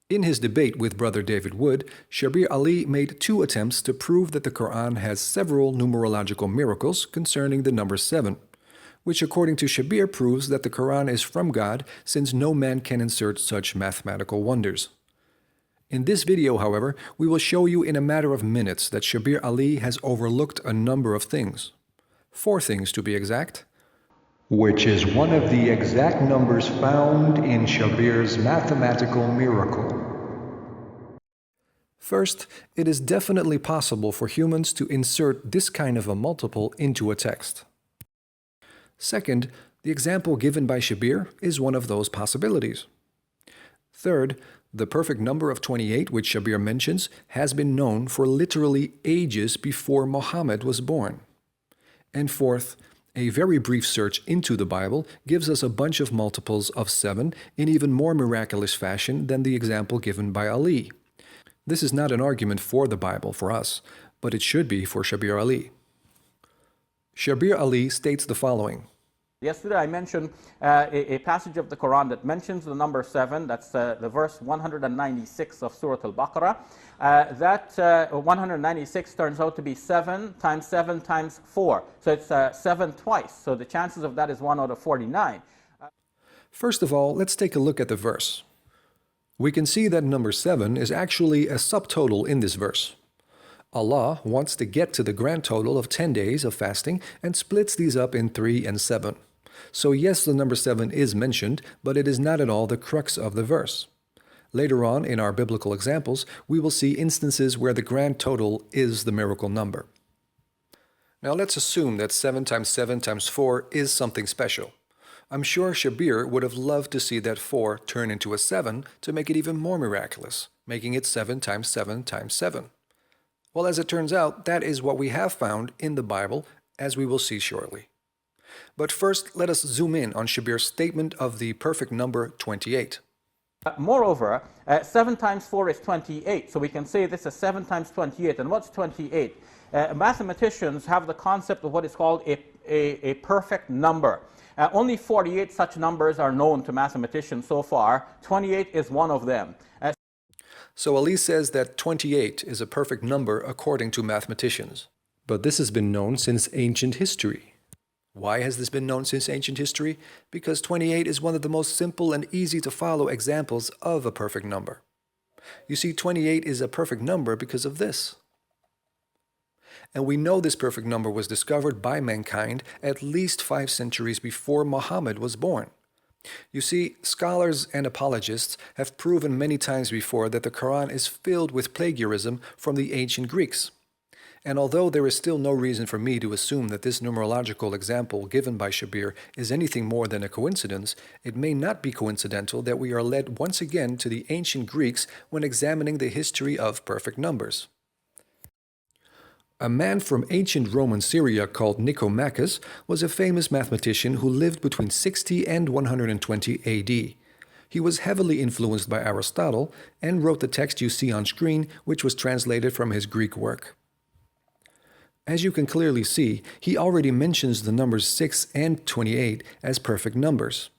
In his debate with brother David Wood, Shabir Ally made 2 attempts to prove that the Quran has several numerological miracles concerning the number 7, which according to Shabir proves that the Quran is from God since no man can insert such mathematical wonders. In this video, however, we will show you in a matter of minutes that Shabir Ally has overlooked a number of things. 4 things to be exact, which is one of the exact numbers found in Shabir's mathematical miracle. First, it is definitely possible for humans to insert this kind of a multiple into a text. Second, the example given by Shabir is one of those possibilities. Third, the perfect number of 28 which Shabir mentions has been known for literally ages before Muhammad was born. And fourth, a very brief search into the Bible gives us a bunch of multiples of 7 in even more miraculous fashion than the example given by Ali. This is not an argument for the Bible for us, but it should be for Shabir Ally. Shabir Ally states the following. Yesterday I mentioned a passage of the Quran that mentions the number 7, that's the verse 196 of Surah Al-Baqarah. That 196 turns out to be 7 times 7 times 4. So it's 7 twice. So the chances of that is 1 out of 49. First of all, let's take a look at the verse. We can see that number 7 is actually a subtotal in this verse. Allah wants to get to the grand total of 10 days of fasting and splits these up in 3 and 7. So yes, the number 7 is mentioned, but it is not at all the crux of the verse. Later on in our biblical examples, we will see instances where the grand total is the miracle number. Now let's assume that 7 times 7 times 4 is something special. I'm sure Shabir would have loved to see that 4 turn into a 7 to make it even more miraculous, making it 7 times 7 times 7. Well, as it turns out, that is what we have found in the Bible, as we will see shortly. But first, let us zoom in on Shabir's statement of the perfect number 28. Moreover, 7 times 4 is 28, so we can say this is 7 times 28. And what's 28? Mathematicians have the concept of what is called a perfect number. Only 48 such numbers are known to mathematicians so far. 28 is one of them. So Ali says that 28 is a perfect number according to mathematicians. But this has been known since ancient history. Why has this been known since ancient history? Because 28 is one of the most simple and easy to follow examples of a perfect number. You see, 28 is a perfect number because of this. And we know this perfect number was discovered by mankind at least 5 centuries before Muhammad was born. You see, scholars and apologists have proven many times before that the Quran is filled with plagiarism from the ancient Greeks. And although there is still no reason for me to assume that this numerological example given by Shabir is anything more than a coincidence, it may not be coincidental that we are led once again to the ancient Greeks when examining the history of perfect numbers. A man from ancient Roman Syria called Nicomachus was a famous mathematician who lived between 60 and 120 AD. He was heavily influenced by Aristotle and wrote the text you see on screen, which was translated from his Greek work. As you can clearly see, he already mentions the numbers 6 and 28 as perfect numbers.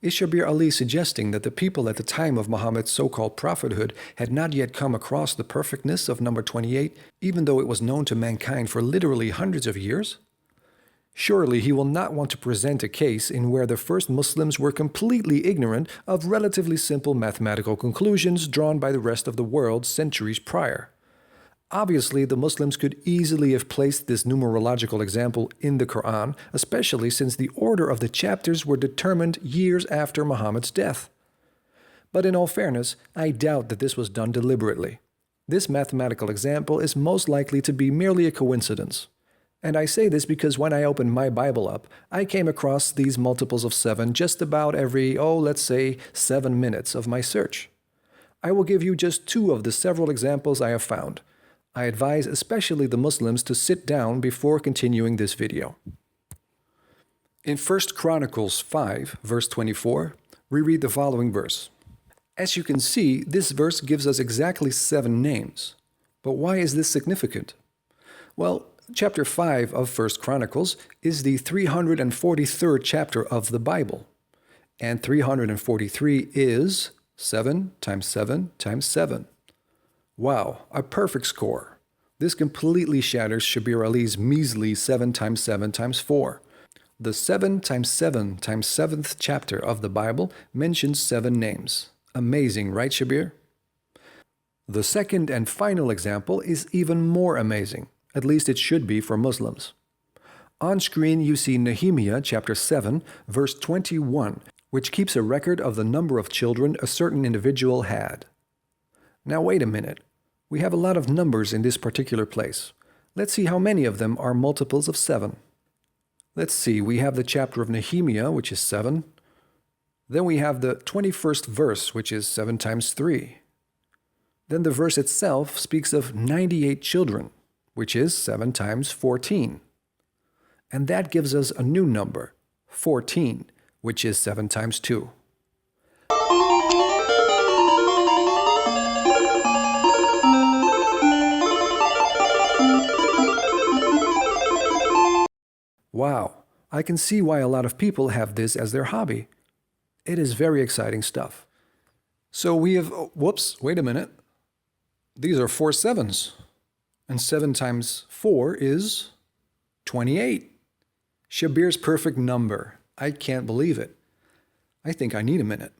Is Shabir Ally suggesting that the people at the time of Muhammad's so-called prophethood had not yet come across the perfectness of number 28, even though it was known to mankind for literally hundreds of years? Surely he will not want to present a case in where the first Muslims were completely ignorant of relatively simple mathematical conclusions drawn by the rest of the world centuries prior. Obviously, the Muslims could easily have placed this numerological example in the Quran, especially since the order of the chapters were determined years after Muhammad's death. But in all fairness, I doubt that this was done deliberately. This mathematical example is most likely to be merely a coincidence. And I say this because when I opened my Bible up, I came across these multiples of 7 just about every, let's say, 7 minutes of my search. I will give you just 2 of the several examples I have found. I advise especially the Muslims to sit down before continuing this video. In 1 Chronicles 5, verse 24, we read the following verse. As you can see, this verse gives us exactly 7 names. But why is this significant? Well, chapter 5 of 1 Chronicles is the 343rd chapter of the Bible, and 343 is 7 times 7 times 7. Wow, a perfect score. This completely shatters Shabir Ally's measly 7 times 7 times 4. The 7 times 7 times 7th chapter of the Bible mentions 7 names. Amazing, right, Shabir? The second and final example is even more amazing. At least it should be for Muslims. On screen you see Nehemiah chapter 7, verse 21, which keeps a record of the number of children a certain individual had. Now wait a minute. We have a lot of numbers in this particular place. Let's see how many of them are multiples of 7. Let's see, we have the chapter of Nehemiah, which is 7. Then we have the 21st verse, which is 7 times 3. Then the verse itself speaks of 98 children, which is 7 times 14. And that gives us a new number, 14, which is 7 times 2. Wow, I can see why a lot of people have this as their hobby. It is very exciting stuff. So we have, whoops, wait a minute. These are 4 sevens. And 7 times 4 is 28. Shabir's perfect number. I can't believe it. I think I need a minute.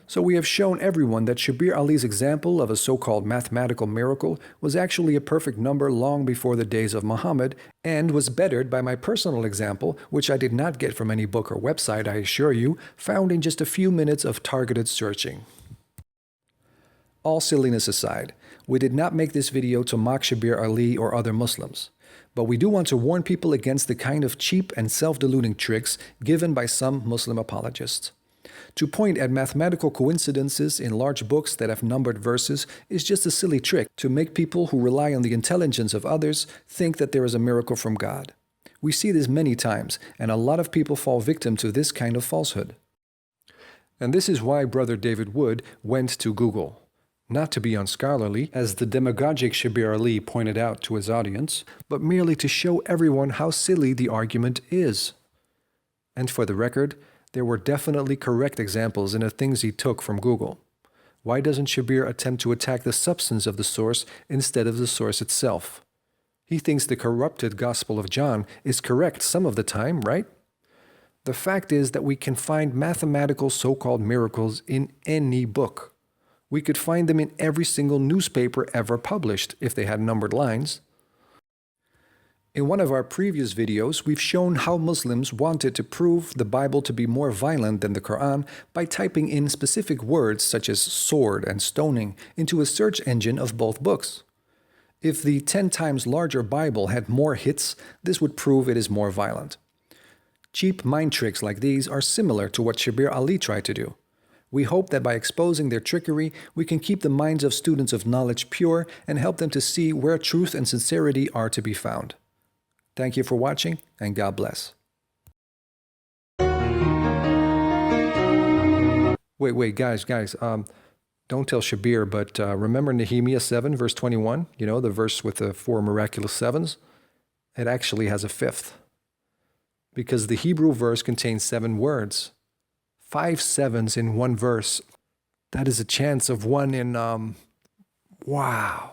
So we have shown everyone that Shabir Ally's example of a so-called mathematical miracle was actually a perfect number long before the days of Muhammad and was bettered by my personal example, which I did not get from any book or website, I assure you, found in just a few minutes of targeted searching. All silliness aside, we did not make this video to mock Shabir Ally or other Muslims, but we do want to warn people against the kind of cheap and self-deluding tricks given by some Muslim apologists. To point at mathematical coincidences in large books that have numbered verses is just a silly trick to make people who rely on the intelligence of others think that there is a miracle from God. We see this many times, and a lot of people fall victim to this kind of falsehood. And this is why Brother David Wood went to Google. Not to be unscholarly, as the demagogic Shabir Ally pointed out to his audience, but merely to show everyone how silly the argument is. And for the record, there were definitely correct examples in the things he took from Google. Why doesn't Shabir attempt to attack the substance of the source instead of the source itself? He thinks the corrupted Gospel of John is correct some of the time, right? The fact is that we can find mathematical so-called miracles in any book. We could find them in every single newspaper ever published if they had numbered lines. In one of our previous videos, we've shown how Muslims wanted to prove the Bible to be more violent than the Quran by typing in specific words such as sword and stoning into a search engine of both books. If the 10 times larger Bible had more hits, this would prove it is more violent. Cheap mind tricks like these are similar to what Shabir Ally tried to do. We hope that by exposing their trickery, we can keep the minds of students of knowledge pure and help them to see where truth and sincerity are to be found. Thank you for watching, and God bless. Wait, guys, don't tell Shabir, but remember Nehemiah 7, verse 21? You know, the verse with the 4 miraculous sevens? It actually has a 5th. Because the Hebrew verse contains 7 words. 5 sevens in one verse. That is a chance of 1 in, wow.